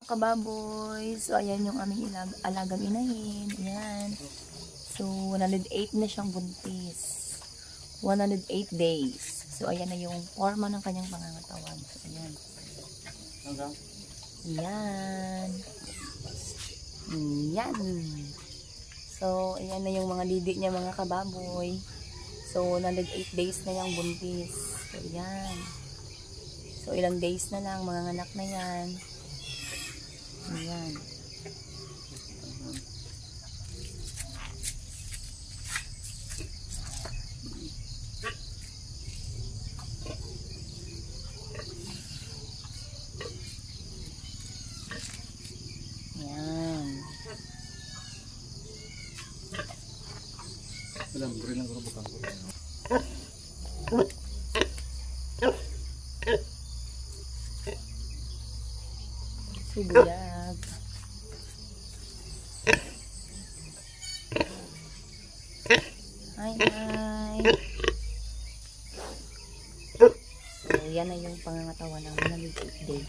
kababoy. So, ayan yung aming alagang inahin. Ayan. So, 108 na siyang buntis. 108 days. So, ayan na yung forma ng kanyang pangangatawan. So, ayan. Ayan. Ayan. So, ayan na yung mga didi niya, mga kababoy. So, 108 days na yung buntis. So, ayan. So, ilang days na lang, mga anak na yan. Ayan. Ayan. Alam, beri lang ko bukang ko. Sibuyag. Hi, hi. So, yan na yung pangangatawan ng 108 days.